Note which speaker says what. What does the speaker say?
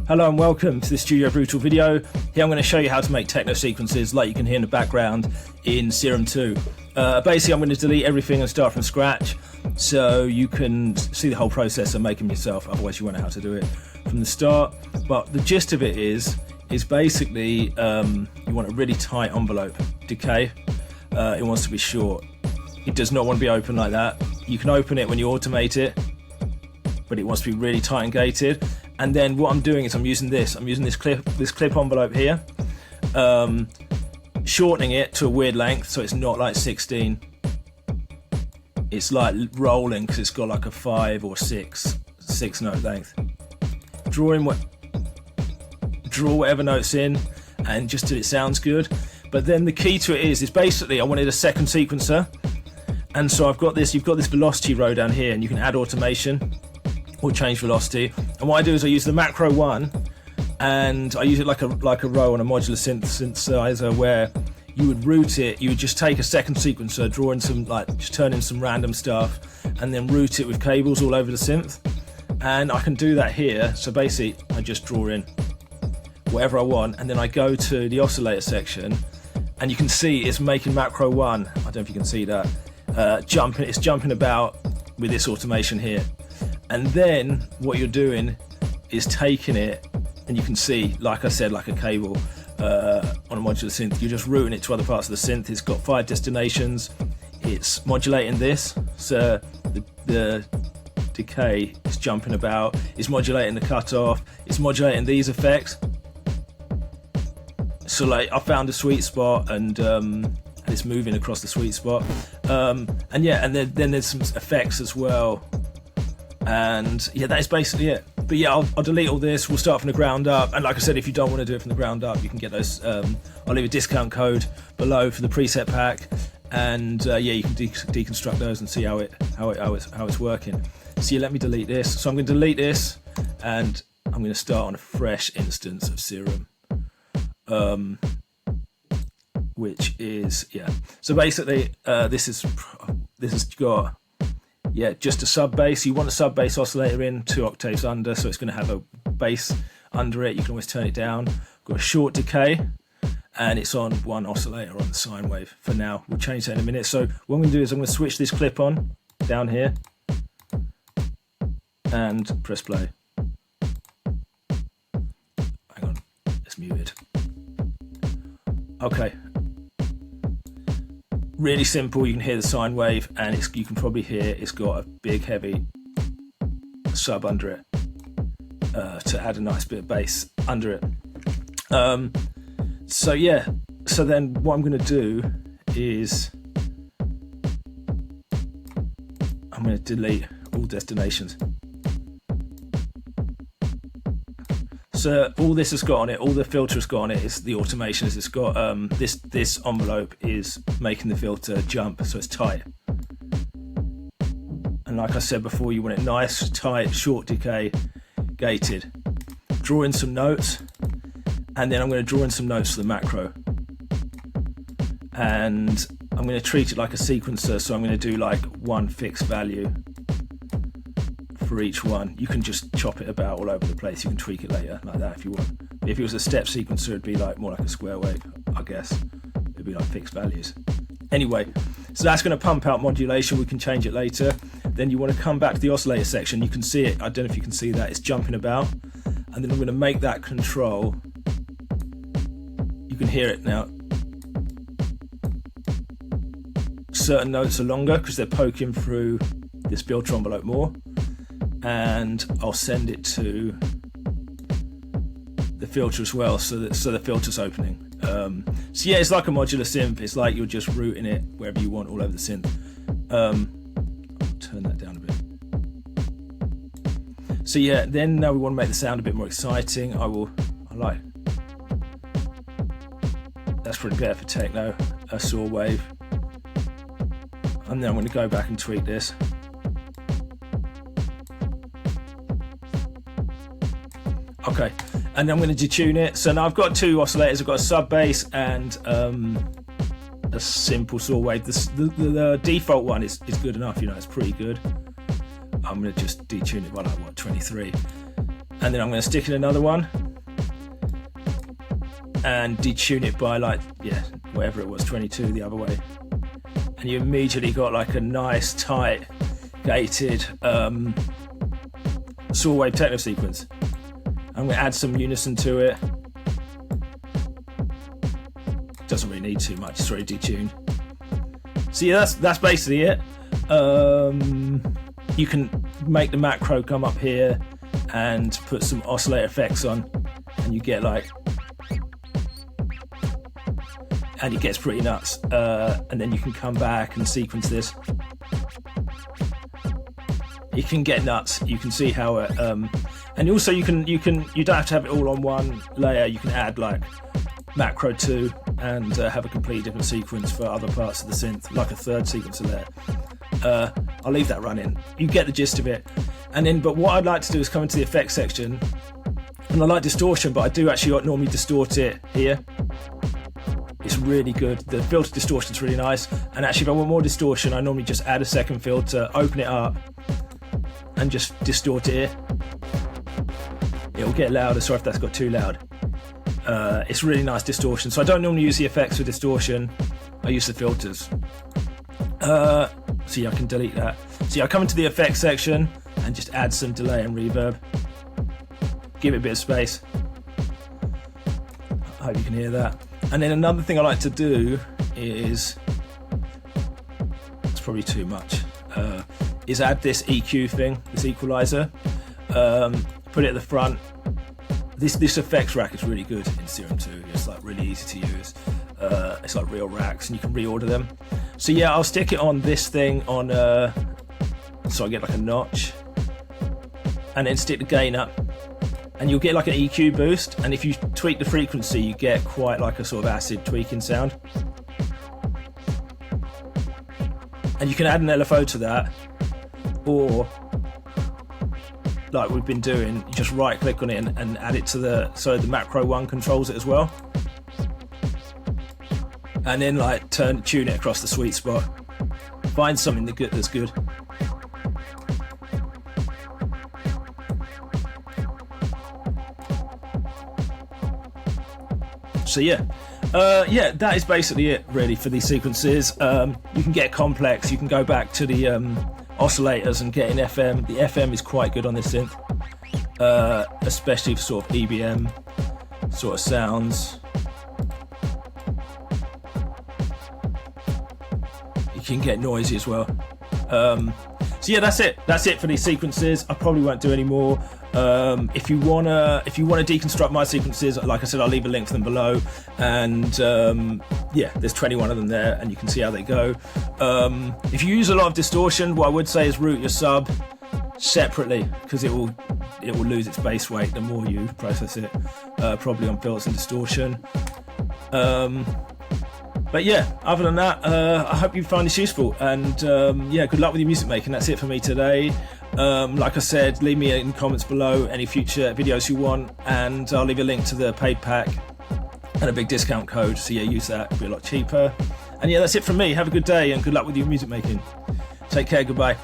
Speaker 1: Hello and welcome to the Studio Brootle video. Here I'm going to show you how to make techno sequences like you can hear in the background in Serum 2. Basically I'm going to delete everything and start from scratch so you can see the whole process and make them yourself, otherwise you won't know how to do it from the start. But the gist of it is basically you want a really tight envelope. Decay, it wants to be short. It does not want to be open like that. You can open it when you automate it, but it wants to be really tight and gated. And then what I'm doing is I'm using this clip envelope here, shortening it to a weird length so it's not like 16. It's like rolling because it's got like a 5 or 6 note length. Draw whatever notes in and just till it sounds good. But then the key to it is basically I wanted a second sequencer, and so I've got this. You've got this velocity row down here, and you can add automation or change velocity. And what I do is I use the macro one, and I use it like a row on a modular synthesizer where you would route it. You would just take a second sequencer, draw in some just turn in some random stuff, and then route it with cables all over the synth. And I can do that here. So basically, I just draw in whatever I want, and then I go to the oscillator section, and you can see it's making macro one. I don't know if you can see that. It's jumping about with this automation here. And then what you're doing is taking it, and you can see, like I said, like a cable on a modular synth, you're just routing it to other parts of the synth. It's got 5 destinations. It's modulating this, so the decay is jumping about. It's modulating the cutoff. It's modulating these effects. So like I found a sweet spot, and it's moving across the sweet spot. And yeah, and then there's some effects as well. And yeah, that is basically it. But yeah, I'll delete all this. We'll start from the ground up. And like I said, if you don't want to do it from the ground up, you can get those. I'll leave a discount code below for the preset pack. And yeah, you can deconstruct those and see how it's working. So yeah, let me delete this. So I'm going to delete this, and I'm going to start on a fresh instance of Serum. Which is so basically this has got just a sub bass. You want a sub bass oscillator in 2 octaves under, so it's going to have a bass under it. You can always turn it down. Got a short decay, and it's on 1 oscillator on the sine wave for now. We'll change that in a minute. So what I'm going to do is I'm going to switch this clip on down here and press play. Hang on, it's muted. Okay, really simple. You can hear the sine wave, and you can probably hear it's got a big heavy sub under it to add a nice bit of bass under it. So yeah, so then what I'm going to do is I'm going to delete all destinations. So all this has got on it, all the filter has got on it, is the automation. It's got this envelope is making the filter jump, so it's tight. And like I said before, you want it nice, tight, short decay, gated. Draw in some notes, and then I'm going to draw in some notes for the macro. And I'm going to treat it like a sequencer, so I'm going to do like 1 fixed value for each one. You can just chop it about all over the place. You can tweak it later like that if you want. But if it was a step sequencer, it'd be like more like a square wave, I guess. It'd be like fixed values. Anyway, so that's going to pump out modulation. We can change it later. Then you want to come back to the oscillator section. You can see it. I don't know if you can see that. It's jumping about. And then I'm going to make that control. You can hear it now. Certain notes are longer because they're poking through this filter envelope more. And I'll send it to the filter as well, so the filter's opening. So yeah, it's like a modular synth. It's like you're just routing it wherever you want all over the synth. I'll turn that down a bit. So yeah, then now we want to make the sound a bit more exciting. That's pretty better for techno, a saw wave. And then I'm going to go back and tweak this. Okay, and I'm going to detune it. So now I've got 2 oscillators. I've got a sub bass and a simple saw wave. The default one is good enough, it's pretty good. I'm going to just detune it by like 23. and then I'm going to stick in another one and detune it by like, yeah, whatever it was, 22 the other way, and you immediately got like a nice tight gated saw wave techno sequence. I'm going to add some unison to it. Doesn't really need too much, it's already detuned. So yeah, that's basically it. You can make the macro come up here and put some oscillator effects on, and you get like, and it gets pretty nuts. And then you can come back and sequence this. It can get nuts. You can see how it, and also you don't have to have it all on one layer. You can add like macro 2 and have a completely different sequence for other parts of the synth, like a third sequencer layer. I'll leave that running. You get the gist of it. And then, but what I'd like to do is come into the effects section, and I like distortion, but I do actually normally distort it here. It's really good. The filter distortion is really nice. And actually, if I want more distortion, I normally just add a second filter, open it up, and just distort it here. It'll get louder. Sorry if that's got too loud. It's really nice distortion. So I don't normally use the effects for distortion. I use the filters. So yeah, I can delete that. So yeah, I come into the effects section and just add some delay and reverb. Give it a bit of space. I hope you can hear that. And then another thing I like to do is, it's probably too much, is add this EQ thing, this equalizer. Put it at the front. This effects rack is really good in Serum 2. It's like really easy to use. It's like real racks, and you can reorder them. So yeah, I'll stick it on this thing on, so I get like a notch, and then stick the gain up, and you'll get like an EQ boost. And if you tweak the frequency, you get quite like a sort of acid tweaking sound. And you can add an LFO to that, or like we've been doing, you just right click on it and add it to the macro 1 controls it as well. And then like tune it across the sweet spot. Find something that's good. So yeah, that is basically it really for these sequences. You can get complex. You can go back to the oscillators and get in FM. The FM is quite good on this synth, especially for sort of EBM sort of sounds. You can get noisy as well. So yeah, that's it for these sequences. I probably won't do any more. If you wanna deconstruct my sequences, like I said, I'll leave a link to them below. And yeah, there's 21 of them there, and you can see how they go. If you use a lot of distortion, what I would say is route your sub separately, because it will lose its bass weight the more you process it, probably on filters and distortion. But yeah, other than that, I hope you find this useful, and yeah, good luck with your music making. That's it for me today. Like I said, leave me in the comments below any future videos you want, and I'll leave a link to the paid pack and a big discount code, so yeah, use that, it'll be a lot cheaper. And yeah, that's it from me. Have a good day and good luck with your music making. Take care, goodbye.